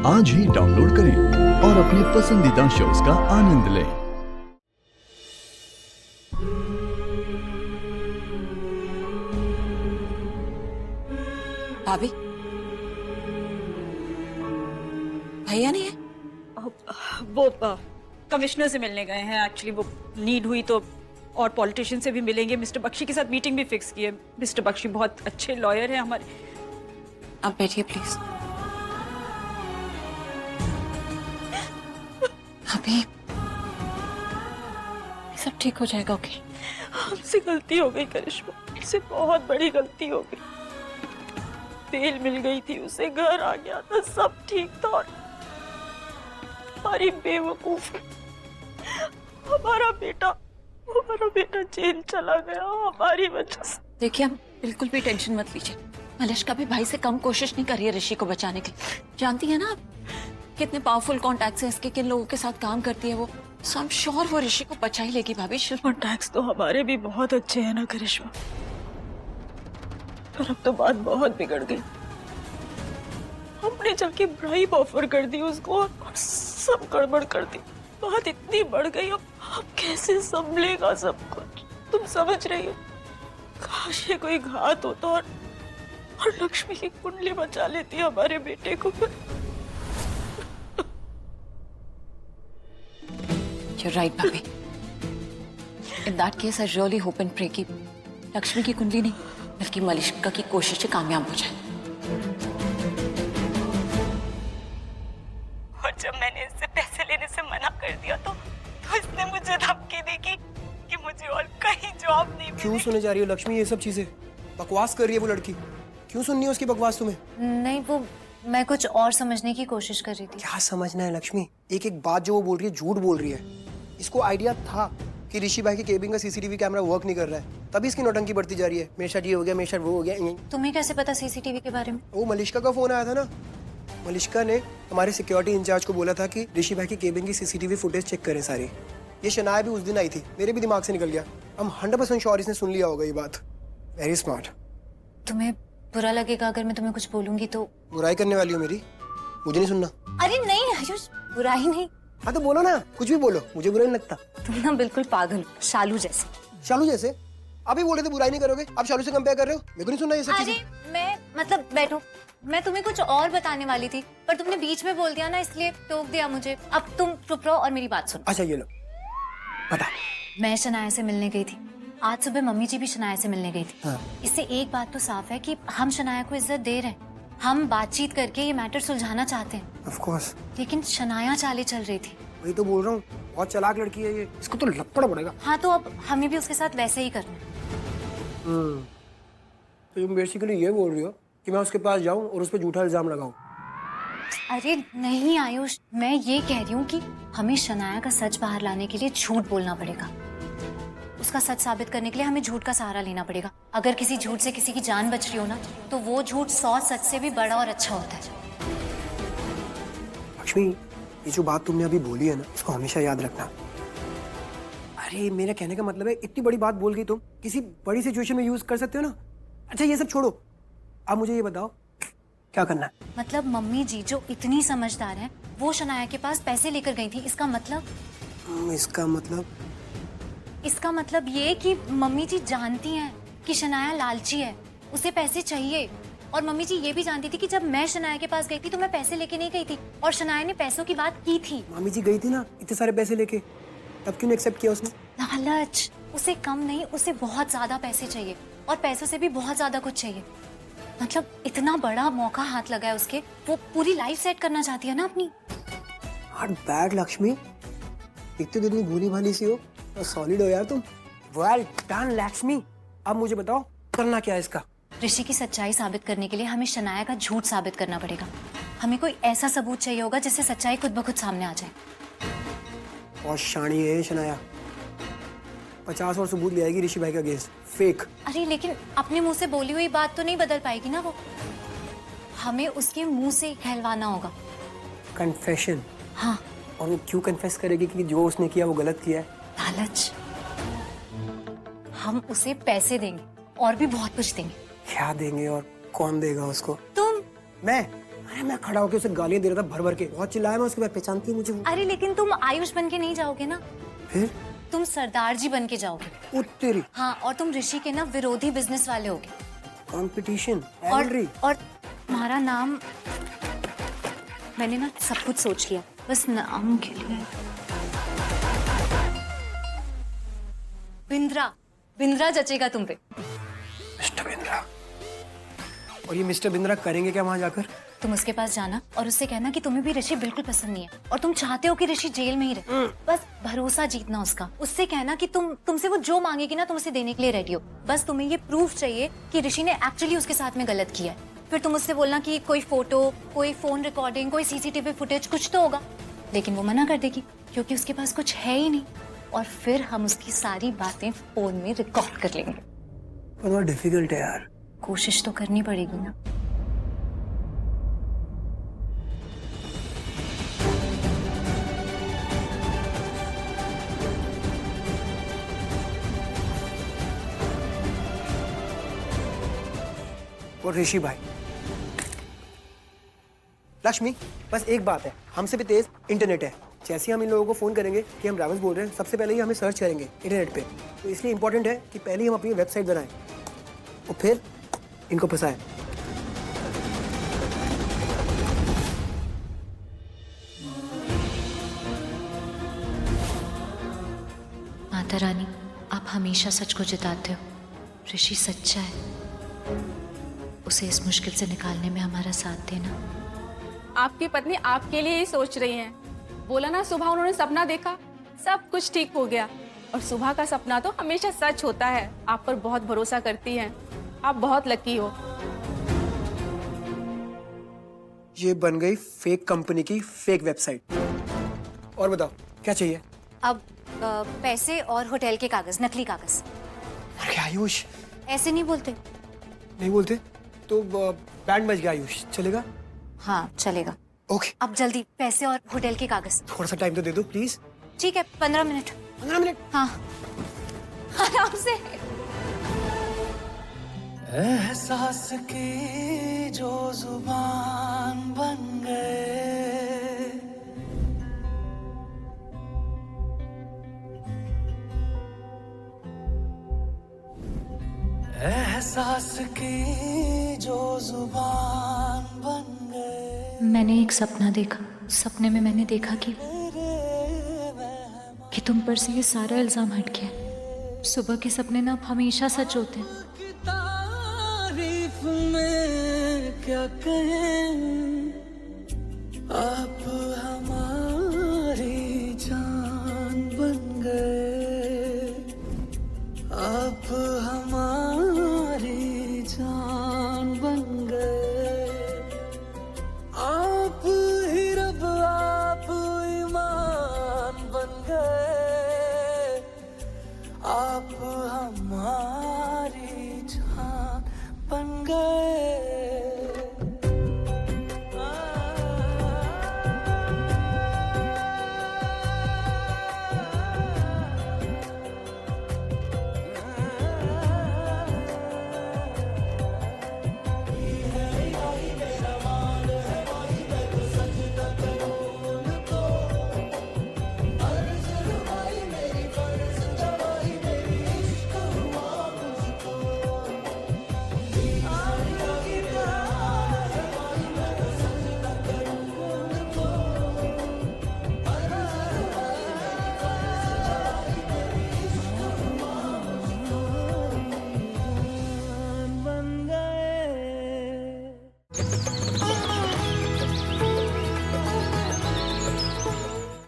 आज ही डाउनलोड करें और अपने पसंदीदा शोज का आनंद लें। भाभी, भैया नहीं है? वो कमिश्नर से मिलने गए हैं। एक्चुअली वो नीड हुई तो और पॉलिटिशियन से भी मिलेंगे। मिस्टर बख्शी के साथ मीटिंग भी फिक्स की है। मिस्टर बख्शी बहुत अच्छे लॉयर हैं हमारे। आप बैठिए प्लीज। भाभी, सब ठीक हो जाएगा। ओके? हमसे गलती हो गई करिश्मा, हमसे बहुत बड़ी गलती हो गई। बेल मिल गई थी, उसे घर आ गया था, सब ठीक था और हमारी बेवकूफ हमारा बेटा जेल चला गया हमारी वजह से। देखिए, आप बिल्कुल भी टेंशन मत लीजिए। मलिश्का भी भाई से कम कोशिश नहीं कर रही है ऋषि को बचाने की। जानती है ना आप कितने पावरफुल कॉन्टैक्ट्स हैं इसके, किन लोगों के साथ काम करती है वो। सो आई एम श्योर वो ऋषि को बचा ही लेगी भाभी। कॉन्टैक्ट्स तो हमारे भी बहुत अच्छे हैं ना करिश्मा, पर अब तो बात बहुत बिगड़ गई। हमने जाके ब्राइब ऑफर कर दी उसको और सब गड़बड़ कर दी। बात इतनी बढ़ गई, अब कैसे संभलेगा सब कुछ? तुम समझ रही हो? काश ये कोई घात होता और लक्ष्मी की कुंडली बचा लेती हमारे बेटे को। You're right, भाभी। In that case, I really hope and pray कि लक्ष्मी की कुंडली नहीं बल्कि मलिश्का की कोशिशें कामयाब हो जाए। और जब मैंने इससे पैसे लेने से मना कर दिया तो इसने मुझे धमकी दी कि मुझे और कहीं जॉब नहीं मिलेगी। क्यों सुने जा रही हो लक्ष्मी ये सब चीजें? बकवास कर रही है वो लड़की। क्यों सुननी है उसकी बकवास तुम्हें? नहीं, वो मैं कुछ और समझने की कोशिश कर रही थी। क्या समझना है लक्ष्मी? एक एक बात जो वो बोल रही है झूठ बोल रही है। इसको आइडिया था कि ऋषि भाई के केबिन का सीसीटीवी कैमरा वर्क नहीं कर रहा है, तभी इसकी नौटंकी बढ़ती जा रही है। मेरे साथ ये हो गया, मेरे साथ वो हो गया। तुम्हें कैसे पता सीसीटीवी के बारे में? वो मलिश्का का फोन आया था ना। मलिश्का ने हमारे सिक्योरिटी इंचार्ज को बोला था कि ऋषि भाई के केबिन की सीसीटीवी फुटेज चेक करें सारी। ये शनाया भी उस दिन आई थी, मेरे भी दिमाग से निकल गया। हम 100% श्योर इसने सुन लिया होगा ये बात। Very smart. तुम्हें बुरा लगेगा अगर मैं तुम्हें कुछ बोलूंगी तो? बुराई करने वाली हो मेरी? मुझे नहीं सुनना। अरे नहीं आयुष, बुराई नहीं। हाँ तो बोलो ना, कुछ भी बोलो, मुझे बुरा नहीं लगता। तुम ना बिल्कुल पागल हो, शालू जैसे। शालू जैसे? अभी बोल रहे थे बुराई नहीं करोगे, अब शालू से कंपेयर कर रहे हो? मेरे को नहीं सुनना ये सब चीजें। अरे मैं मतलब बैठो, मैं तुम्हें कुछ और बताने वाली थी पर तुमने बीच में बोल दिया ना, इसलिए टोक दिया मुझे। अब तुम चुप रहो और मेरी बात सुनो। अच्छा ये लो, बता। मैं शनाया से मिलने गई थी। आज सुबह मम्मी जी भी शनाया से मिलने गई थी। हाँ। इससे एक बात तो साफ है कि हम शनाया को इज्जत दे रहे हैं। हम बातचीत करके ये मैटर सुलझाना चाहते हैं। Of course. लेकिन शनाया चाले चल रही थी। वही तो बोल रहा हूँ, बहुत चालाक लड़की है ये, इसको तो लपड़ा पड़ेगा। हाँ तो अब हमें भी उसके साथ वैसे ही करना है। तो तुम बेसिकली ये बोल रही हो कि मैं उसके पास जाऊं और उस पर झूठा इल्जाम लगाऊं? अरे नहीं आयुष, मैं ये कह रही हूँ कि हमें शनाया का सच बाहर लाने के लिए झूठ बोलना पड़ेगा। उसका सच साबित करने के लिए हमें झूठ का सहारा लेना पड़ेगा। अगर किसी झूठ से किसी की जान बच रही हो ना, तो वो झूठ 100 सच से भी बड़ा और अच्छा होता है। लक्ष्मी, ये जो बात तुमने अभी बोली है ना, इसको हमेशा याद रखना। अरे मेरा कहने का मतलब है, इतनी बड़ी बात बोल गई तुम, किसी बड़ी सिचुएशन में यूज कर सकते हो ना। अच्छा ये सब छोड़ो, अब मुझे ये बताओ क्या करना है? मतलब मम्मी जी जो इतनी समझदार हैं, वो शनाया के पास पैसे लेकर गई थी। इसका मतलब? इसका मतलब ये कि मम्मी जी जानती हैं कि शनाया लालची है, उसे पैसे चाहिए। और मम्मी जी ये भी जानती थी कि जब मैं शनाया के पास गई थी तो मैं पैसे लेके नहीं गई थी और शनाया ने पैसों की बात की थी। मामी जी गई थी ना इतने सारे पैसे लेके, तब क्यों एक्सेप्ट किया उसने? लालच। उसे कम नहीं, उसे बहुत ज्यादा पैसे चाहिए और पैसों से भी बहुत ज्यादा कुछ चाहिए। मतलब इतना बड़ा मौका हाथ लगा है उसके, वो पूरी लाइफ सेट करना चाहती है ना अपनी। नॉट बैड लक्ष्मी, एक तो कितनी भोली भाली सी हो और सॉलिड हो यार तुम। Well done Lakshmi. अब मुझे बताओ करना क्या है इसका? ऋषि की सच्चाई साबित करने के लिए हमें शनाया का झूठ साबित करना पड़ेगा। हमें कोई ऐसा सबूत चाहिए होगा जिससे सच्चाई खुद ब खुद सामने आ जाए। और शानी है शनाया, 50 और सबूत ले आएगी ऋषि भाई का अगेंस्ट। फेक। अरे लेकिन अपने मुंह से बोली हुई बात तो नहीं बदल पाएगी ना वो। हमें उसके मुंह से कहलवाना होगा। कन्फेशन? हाँ। और वो क्यों कन्फेस करेगी कि जो उसने किया वो गलत किया है? लालच। हम उसे पैसे देंगे और भी बहुत कुछ देंगे। क्या देंगे और कौन देगा उसको? तुम। मैं? अरे मैं खड़ा होकर उसे गालियां दे रहा था भर भर के, बहुत चिल्लाया मैं उसके बाद, पहचानती है मुझे वो। अरे लेकिन तुम आयुष बन के नहीं जाओगे ना, फिर तुम सरदार जी बन के जाओगे। ओ तेरी हाँ, और तुम ऋषि के ना विरोधी बिजनेस वाले होगे। कंपटीशन और तुम्हारा नाम, मैंने ना सब कुछ सोच लिया, बस नाम के लिए। बिंद्रा, बिंद्रा जचेगा तुम पे। मिस्टर बिंद्रा। और ये मिस्टर बिंद्रा करेंगे क्या वहां जाकर? तुम उसके पास जाना और उससे कहना कि तुम्हें भी ऋषि बिल्कुल पसंद नहीं है और तुम चाहते हो कि ऋषि जेल में ही रहे। बस भरोसा जीतना उसका। उससे कहना कि तुमसे वो जो मांगेगी ना तुम उसे देने के लिए रेडी हो। बस तुम्हें ये प्रूफ चाहिए कि ऋषि ने एक्चुअली उसके साथ में गलत किया है। फिर तुम उससे बोलना कि कोई फोटो, कोई फोन रिकॉर्डिंग, कोई सीसीटीवी फुटेज कुछ तो होगा, लेकिन वो मना कर देगी क्योंकि उसके पास कुछ है ही नहीं। और फिर हम उसकी सारी बातें फोन में रिकॉर्ड कर लेंगे। बहुत डिफिकल्ट है यार। कोशिश तो करनी पड़ेगी ना। और ऋषि भाई, लक्ष्मी, बस एक बात है, हमसे भी तेज इंटरनेट है। जैसे हम इन लोगों को फोन करेंगे कि हम रावत बोल रहे हैं, सबसे पहले ही हमें सर्च करेंगे इंटरनेट पे। तो इसलिए इंपॉर्टेंट है कि पहले ही हम अपनी वेबसाइट बनाएं और फिर इनको फंसाएं। माता रानी, आप हमेशा सच को जिताते हो। ऋषि सच्चा है, उसे इस मुश्किल से निकालने में हमारा साथ देना। आपकी पत्नी आपके लिए ही सोच रही हैं। बोला ना, सुबह उन्होंने सपना देखा, सब कुछ ठीक हो गया। और सुबह का सपना तो हमेशा सच होता है। आप पर बहुत भरोसा करती हैं, आप बहुत लकी हो। ये बन गई फेक कंपनी की फेक वेबसाइट। और बताओ क्या चाहिए? अब पैसे और होटल के कागज, नकली कागज। अरे आयुष, ऐसे नहीं बोलते। नहीं बोलते तो बैंड बज गया। आयुष चलेगा? हाँ चलेगा। ओके, अब जल्दी पैसे और होटल के कागज। थोड़ा सा टाइम तो दे दो प्लीज। ठीक है, 15 मिनट। 15 मिनट? हाँ, आराम से। एहसास की जो जुबान बन गए, एहसास की जो जुबान बन गए। मैंने एक सपना देखा। सपने में मैंने देखा कि तुम पर से ये सारा इल्जाम हट गया। सुबह के सपने ना हमेशा सच होते हैं। तारीफ में क्या कहें, आप हमारी जान बन गए, आप हमारी जान बन गए, आप ही रब, आप ईमान बन गए, आप हमारी जान बन गए। बन गए।